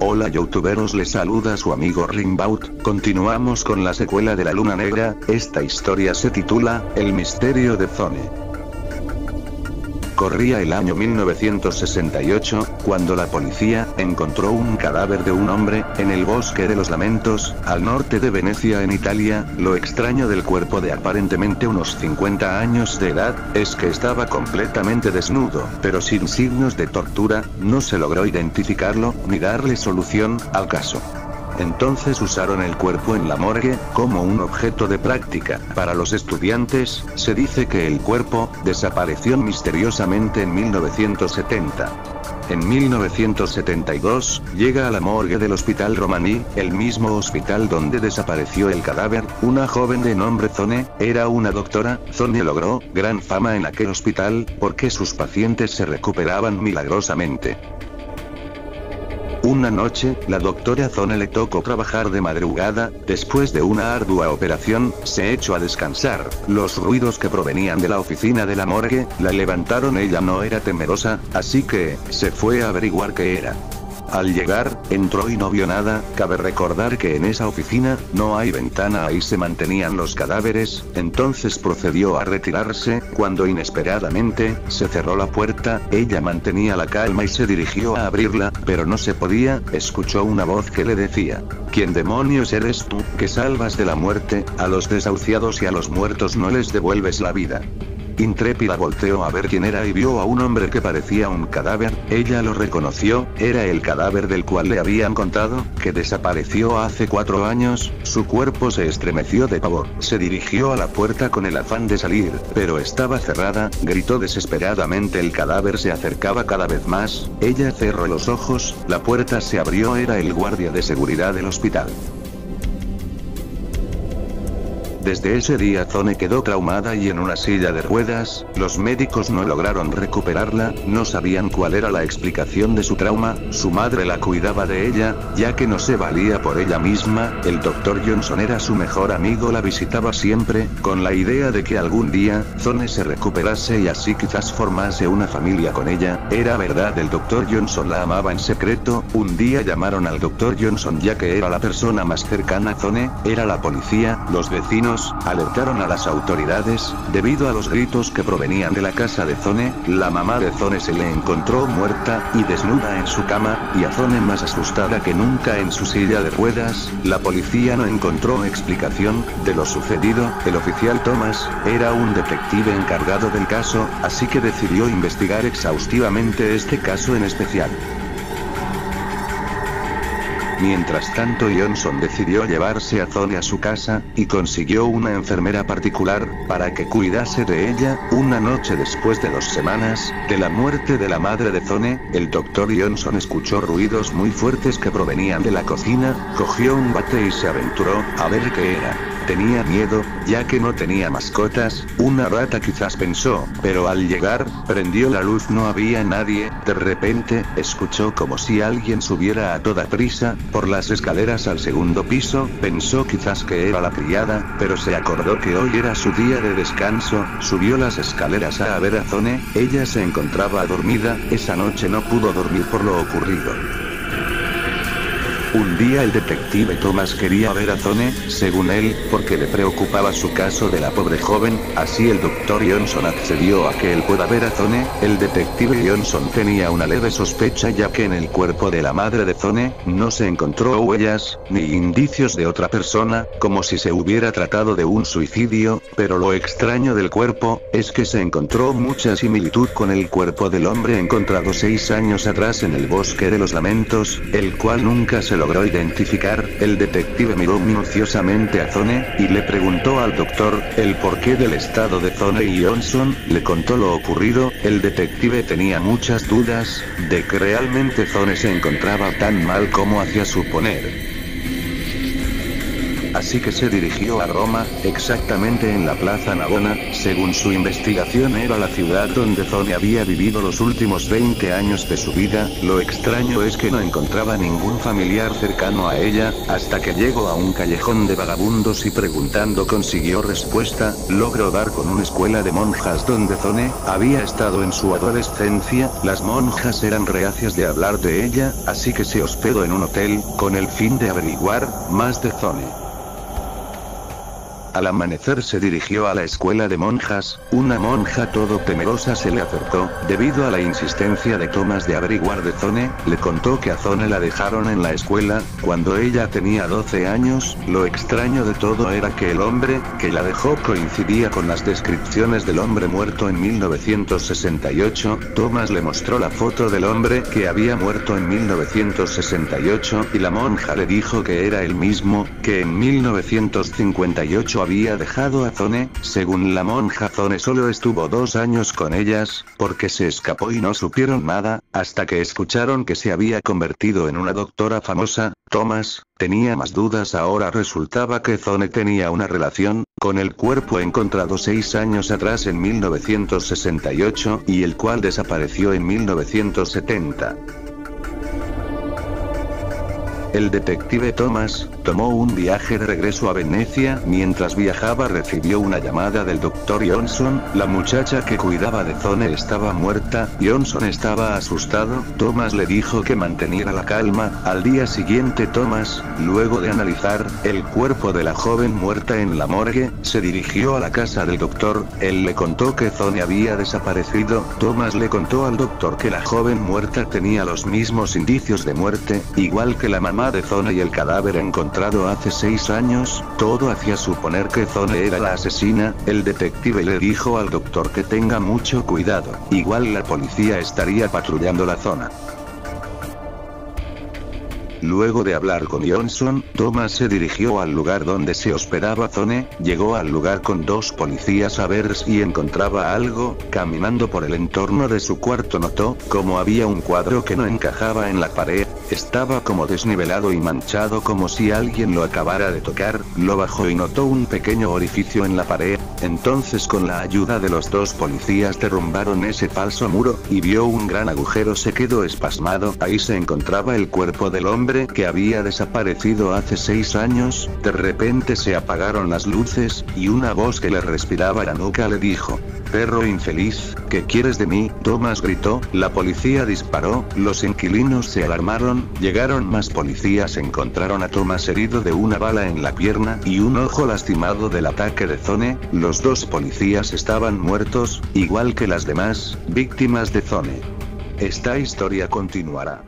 Hola youtuberos, les saluda su amigo Rimbaud. Continuamos con la secuela de La Luna Negra. Esta historia se titula El misterio de Zone. Corría el año 1968, cuando la policía encontró un cadáver de un hombre en el Bosque de los Lamentos, al norte de Venecia en Italia. Lo extraño del cuerpo, de aparentemente unos 50 años de edad, es que estaba completamente desnudo, pero sin signos de tortura. No se logró identificarlo, ni darle solución al caso. Entonces usaron el cuerpo en la morgue, como un objeto de práctica. Para los estudiantes, se dice que el cuerpo desapareció misteriosamente en 1970. En 1972, llega a la morgue del Hospital Romaní, el mismo hospital donde desapareció el cadáver, una joven de nombre Zone. Era una doctora. Zone logró gran fama en aquel hospital, porque sus pacientes se recuperaban milagrosamente. Una noche, la doctora Zone le tocó trabajar de madrugada. Después de una ardua operación, se echó a descansar. Los ruidos que provenían de la oficina de la morgue la levantaron. Ella no era temerosa, así que se fue a averiguar qué era. Al llegar, entró y no vio nada. Cabe recordar que en esa oficina no hay ventana, ahí se mantenían los cadáveres. Entonces procedió a retirarse, cuando inesperadamente se cerró la puerta. Ella mantenía la calma y se dirigió a abrirla, pero no se podía. Escuchó una voz que le decía: ¿Quién demonios eres tú, que salvas de la muerte a los desahuciados y a los muertos no les devuelves la vida? Intrépida volteó a ver quién era y vio a un hombre que parecía un cadáver. Ella lo reconoció, era el cadáver del cual le habían contado, que desapareció hace 4 años. Su cuerpo se estremeció de pavor. Se dirigió a la puerta con el afán de salir, pero estaba cerrada. Gritó desesperadamente. El cadáver se acercaba cada vez más. Ella cerró los ojos, la puerta se abrió. Era el guardia de seguridad del hospital. Desde ese día Zone quedó traumada y en una silla de ruedas. Los médicos no lograron recuperarla, no sabían cuál era la explicación de su trauma. Su madre la cuidaba de ella, ya que no se valía por ella misma. El Dr. Johnson era su mejor amigo, la visitaba siempre, con la idea de que algún día Zone se recuperase y así quizás formase una familia con ella. Era verdad, el Dr. Johnson la amaba en secreto. Un día llamaron al Dr. Johnson, ya que era la persona más cercana a Zone. Era la policía. Los vecinos alertaron a las autoridades, debido a los gritos que provenían de la casa de Zone. La mamá de Zone se le encontró muerta y desnuda en su cama, y a Zone más asustada que nunca en su silla de ruedas. La policía no encontró explicación de lo sucedido. El oficial Thomas era un detective encargado del caso, así que decidió investigar exhaustivamente este caso en especial. Mientras tanto, Johnson decidió llevarse a Zone a su casa, y consiguió una enfermera particular, para que cuidase de ella. Una noche después de 2 semanas de la muerte de la madre de Zone, el Dr. Johnson escuchó ruidos muy fuertes que provenían de la cocina. Cogió un bate y se aventuró a ver qué era. Tenía miedo, ya que no tenía mascotas. Una rata quizás, pensó, pero al llegar, prendió la luz, no había nadie. De repente, escuchó como si alguien subiera a toda prisa por las escaleras al 2.º piso. Pensó quizás que era la criada, pero se acordó que hoy era su día de descanso. Subió las escaleras a ver a Zone. Ella se encontraba dormida. Esa noche no pudo dormir por lo ocurrido. Un día el detective Thomas quería ver a Zone, según él, porque le preocupaba su caso de la pobre joven. Así el Dr. Johnson accedió a que él pueda ver a Zone. El detective Johnson tenía una leve sospecha, ya que en el cuerpo de la madre de Zone no se encontró huellas, ni indicios de otra persona, como si se hubiera tratado de un suicidio. Pero lo extraño del cuerpo es que se encontró mucha similitud con el cuerpo del hombre encontrado 6 años atrás en el Bosque de los Lamentos, el cual nunca se logró identificar. El detective miró minuciosamente a Zone, y le preguntó al doctor el porqué del estado de Zone, y Johnson le contó lo ocurrido. El detective tenía muchas dudas de que realmente Zone se encontraba tan mal como hacía suponer. así que se dirigió a Roma, exactamente en la Plaza Navona. Según su investigación era la ciudad donde Zone había vivido los últimos 20 años de su vida. Lo extraño es que no encontraba ningún familiar cercano a ella, hasta que llegó a un callejón de vagabundos y preguntando consiguió respuesta. Logró dar con una escuela de monjas donde Zone había estado en su adolescencia. Las monjas eran reacias de hablar de ella, así que se hospedó en un hotel, con el fin de averiguar más de Zone. Al amanecer se dirigió a la escuela de monjas. Una monja todo temerosa se le acercó. Debido a la insistencia de Thomas de averiguar de Zone, le contó que a Zone la dejaron en la escuela cuando ella tenía 12 años. Lo extraño de todo era que el hombre que la dejó coincidía con las descripciones del hombre muerto en 1968. Thomas le mostró la foto del hombre que había muerto en 1968 y la monja le dijo que era el mismo, que en 1958 había dejado a Zone. Según la monja, Zone solo estuvo 2 años con ellas, porque se escapó y no supieron nada, hasta que escucharon que se había convertido en una doctora famosa. Thomas tenía más dudas ahora. Resultaba que Zone tenía una relación con el cuerpo encontrado 6 años atrás en 1968, y el cual desapareció en 1970. El detective Thomas tomó un viaje de regreso a Venecia. Mientras viajaba recibió una llamada del Dr. Johnson. La muchacha que cuidaba de Zone estaba muerta. Johnson estaba asustado. Thomas le dijo que manteniera la calma. Al día siguiente Thomas, luego de analizar el cuerpo de la joven muerta en la morgue, se dirigió a la casa del doctor. Él le contó que Zone había desaparecido. Thomas le contó al doctor que la joven muerta tenía los mismos indicios de muerte, igual que la mamá de Zone y el cadáver encontrado hace 6 años. Todo hacía suponer que Zone era la asesina. El detective le dijo al doctor que tenga mucho cuidado, igual la policía estaría patrullando la zona. Luego de hablar con Johnson, Thomas se dirigió al lugar donde se hospedaba Zone. Llegó al lugar con 2 policías a ver si encontraba algo. Caminando por el entorno de su cuarto notó como había un cuadro que no encajaba en la pared. Estaba como desnivelado y manchado, como si alguien lo acabara de tocar. Lo bajó y notó un pequeño orificio en la pared. Entonces, con la ayuda de los 2 policías derrumbaron ese falso muro, y vio un gran agujero. Se quedó espasmado. Ahí se encontraba el cuerpo del hombre que había desaparecido hace 6 años. De repente se apagaron las luces, y una voz que le respiraba la nuca le dijo: «Perro infeliz, ¿qué quieres de mí?». Thomas gritó. La policía disparó. Los inquilinos se alarmaron. Llegaron más policías. Encontraron a Thomas herido de una bala en la pierna y un ojo lastimado del ataque de Zone. Los 2 policías estaban muertos, igual que las demás víctimas de Zone. Esta historia continuará.